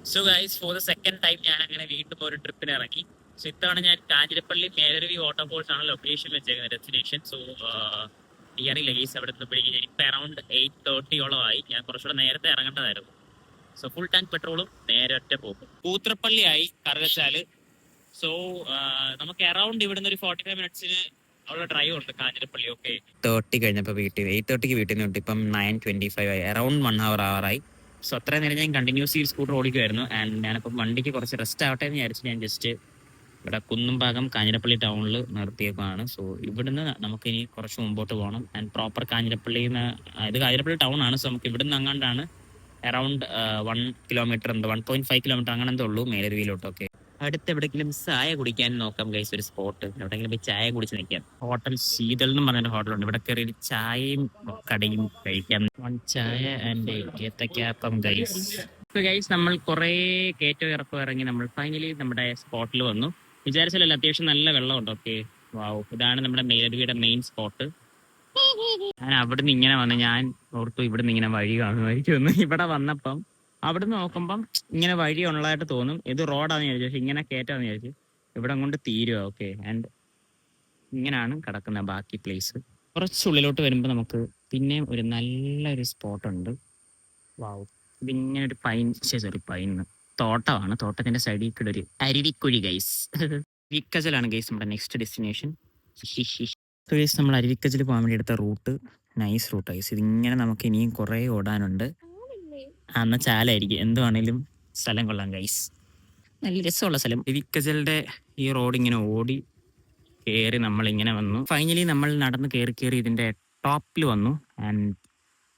So guys for the second time ഞാൻ അങ്ങനെ വീണ്ടും ഒരു ട്രിപ്പിന് ഇറങ്ങി. സോ ഇത്തവണ ഞാൻ കാഞ്ഞിരപ്പള്ളി മേലരുവി വാട്ടർഫോൾസ് ആണ് ലൊക്കേഷൻ വെച്ചേക്കുന്നത്, ഡെസ്റ്റിനേഷൻ. സോ അറിയില്ല ഗൈസ് അവിടെ എത്തുമ്പോഴേക്കും ഞാൻ ഇപ്പം അറൗണ്ട് 8:30 ആയി. ഞാൻ കുറച്ചുകൂടെ നേരത്തെ ഇറങ്ങേണ്ടതായിരുന്നു. സോ ഫുൾ ടാങ്ക് പെട്രോളും നേരെ ഒറ്റ പോകും. പൂത്രപ്പള്ളി ആയി കറുകച്ചാല്. സോ നമുക്ക് അറൗണ്ട് ഇവിടുന്ന് ഒരു 45 മിനിറ്റ്സിന് ഉള്ള ഡ്രൈവ് ഉണ്ട് കാഞ്ഞിരപ്പള്ളി. ഓക്കെ, 30 കഴിഞ്ഞപ്പോൾ വീട്ടിൽ 8:30 വീട്ടിൽ നിന്ന് വിട്ട് ഇപ്പം 9:25 ആയി. Around 1 hour ആവാറായി. സോ അത്രയും നേരം ഞാൻ കണ്ടിന്യൂസ് ഈ സ്കൂട്ടർ ഓടിക്കുമായിരുന്നു. ആൻഡ് ഞാനിപ്പം വണ്ടിക്ക് കുറച്ച് റെസ്റ്റ് ആവട്ടെ എന്ന് വിചാരിച്ച് ഞാൻ ജസ്റ്റ് ഇവിടെ കുന്നുംഭാഗം കാഞ്ഞിരപ്പള്ളി ടൗണിൽ നിർത്തിയേക്കാണ്. സോ ഇവിടുന്ന് നമുക്ക് ഇനി കുറച്ച് മുമ്പോട്ട് പോകണം. ആൻഡ് പ്രോപ്പർ കാഞ്ഞിരപ്പള്ളിയിൽ നിന്ന്, ഇത് കാഞ്ഞിരപ്പള്ളി ടൗൺ ആണ്. സോ നമുക്ക് ഇവിടുന്ന് അങ്ങാണ്ടാണ് അറൗണ്ട് 1 കിലോമീറ്റർ എന്തോ 1.5 കിലോമീറ്റർ അങ്ങനെ എന്തോ ഉള്ളൂ മേലരുവിയിലോട്ടൊക്കെ. അടുത്ത് എവിടെയെങ്കിലും ചായ കുടിക്കാൻ നോക്കാം ഗൈസ്, ഒരു സ്പോട്ട് എവിടെയെങ്കിലും പോയി ചായ കുടിച്ച് നിൽക്കാം. ഹോട്ടൽ ശീതൽ എന്നും പറഞ്ഞൊരു ഹോട്ടലുണ്ട്. ഇവിടെ കയറി ഒരു ചായയും കടയും കഴിക്കാം. വൺ ചായ ആൻഡ് ഏത്തക്കാപ്പം ഗൈസ്. ഗൈസ് നമ്മൾ കുറേ കയറ്റം ഇറക്കം ഇറങ്ങി നമ്മൾ ഫൈനലി നമ്മുടെ സ്പോട്ടിൽ വന്നു. വിചാരിച്ചാലല്ല, അത്യാവശ്യം നല്ല വെള്ളമുണ്ട്. ഓക്കെ, വാവ്, ഇതാണ് നമ്മുടെ മേലരുവിയുടെ മെയിൻ സ്പോട്ട്. ഞാൻ അവിടുന്ന് ഇങ്ങനെ വന്ന് ഞാൻ ഓർത്തു ഇവിടുന്ന് ഇങ്ങനെ വഴി കാണുമായിരിക്കും എന്ന്. ഇവിടെ വന്നപ്പം അവിടുന്ന് നോക്കുമ്പം ഇങ്ങനെ വഴി ഉള്ളതായിട്ട് തോന്നും. ഇത് റോഡാന്ന് വിചാരിച്ചു, പക്ഷെ ഇങ്ങനെ കയറ്റാന്ന് വിചാരിച്ചു. ഇവിടെ കൊണ്ട് തീരുക. ഓക്കെ, ആൻഡ് ഇങ്ങനെയാണ് കിടക്കുന്ന ബാക്കി പ്ലേസ്. കുറച്ചുള്ളിലോട്ട് വരുമ്പോൾ നമുക്ക് പിന്നെയും ഒരു നല്ലൊരു സ്പോട്ട് ഉണ്ട്. വാവ്, ഇതിങ്ങനെ ഒരു പൈൻ തോട്ടമാണ്. തോട്ടത്തിന്റെ സൈഡിൽ കൂടെ ഒരു അരുവിക്കുഴി ഗൈസ്. വിക്കജലാണ് ഗൈസ് നമ്മുടെ നെക്സ്റ്റ് ഡെസ്റ്റിനേഷൻ. ഗൈസ് നമ്മൾ അരുവിക്കജൽ പോകാൻ വേണ്ടി എടുത്ത റൂട്ട് നൈസ് റൂട്ട് ഗൈസ്. ഇതിങ്ങനെ നമുക്ക് ഇനിയും കുറേ ഓടാനുണ്ട്. അന്ന് ചാലായിരിക്കും. എന്തുവാണേലും സ്ഥലം കൊള്ളാം ഗൈസ്, നല്ല രസമുള്ള സ്ഥലം. അരുവിക്കജലിന്റെ ഈ റോഡ് ഇങ്ങനെ ഓടി കയറി നമ്മളിങ്ങനെ വന്നു. ഫൈനലി നമ്മൾ നടന്ന് കയറി ഇതിന്റെ ടോപ്പിൽ വന്നു. ആൻഡ്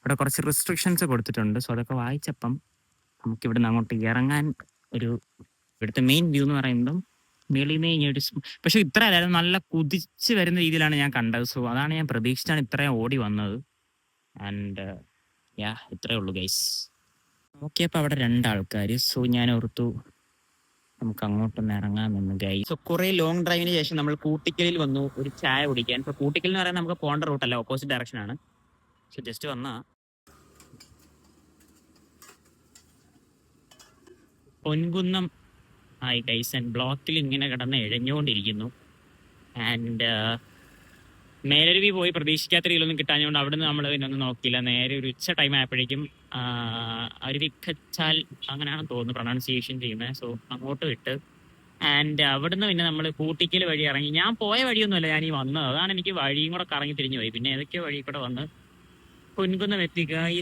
ഇവിടെ കുറച്ച് റെസ്ട്രിക്ഷൻസ് കൊടുത്തിട്ടുണ്ട്. സോ അതൊക്കെ വായിച്ചപ്പം നമുക്ക് ഇവിടുന്ന് അങ്ങോട്ട് ഇറങ്ങാൻ ഒരു, ഇവിടുത്തെ മെയിൻ വ്യൂ എന്ന് പറയുമ്പം മേളിൽ നിന്ന് ഇങ്ങനെ ഒരു, പക്ഷെ ഇത്ര അല്ലായിരുന്നു, നല്ല കുതിച്ച് വരുന്ന രീതിയിലാണ് ഞാൻ കണ്ടത്. സോ അതാണ് ഞാൻ പ്രതീക്ഷിച്ചാണ് ഇത്രയും ഓടി വന്നത്. ആൻഡ് ഇത്രേ ഉള്ളൂ ഗൈസ്. നോക്കിയപ്പോൾ അവിടെ 2 ആൾക്കാർ. സോ ഞാൻ ഓർത്തു നമുക്ക് അങ്ങോട്ടൊന്ന് ഇറങ്ങാമെന്ന് ഗൈസ്. സോ കുറെ ലോങ് ഡ്രൈവിന് ശേഷം നമ്മൾ കൂട്ടിക്കലിൽ വന്നു ഒരു ചായ കുടിക്കാൻ. ഇപ്പൊ കൂട്ടിക്കൽ എന്ന് പറയുന്നത് നമുക്ക് പോകേണ്ട റൂട്ടല്ല, ഓപ്പോസിറ്റ് ഡയറക്ഷൻ ആണ്. സോ ജസ്റ്റ് വന്നാ പൊൻകുന്നം ആയി ഗൈസ്. ആൻഡ് ബ്ലോക്കിൽ ഇങ്ങനെ കിടന്ന് ഇഴഞ്ഞുകൊണ്ടിരിക്കുന്നു. ആൻഡ് മേലരുവി പോയി പ്രതീക്ഷിക്കാത്ത രീതിയിലൊന്നും കിട്ടാഞ്ഞുകൊണ്ട് അവിടുന്ന് നമ്മൾ ഇതിനൊന്നും നോക്കിയില്ല. നേരെ ഒരു ഉച്ച ടൈം ആയപ്പോഴേക്കും അരുവിക്കച്ചാൽ അങ്ങനെയാണെന്ന് തോന്നുന്നു പ്രൊണൗൺസിയേഷൻ ചെയ്യുന്നത്. സോ അങ്ങോട്ട് വിട്ട് ആൻഡ് അവിടുന്ന് പിന്നെ നമ്മൾ കൂട്ടിക്കൽ വഴി ഇറങ്ങി. ഞാൻ പോയ വഴിയൊന്നുമല്ല ഞാൻ ഈ വന്നത്, അതാണ് എനിക്ക് വഴിയും കൂടെ കറങ്ങി തിരിഞ്ഞു പോയി. പിന്നെ ഏതൊക്കെയോ വഴി കൂടെ വന്ന് പൊൻകുന്നം എത്തി ഗൈസ്.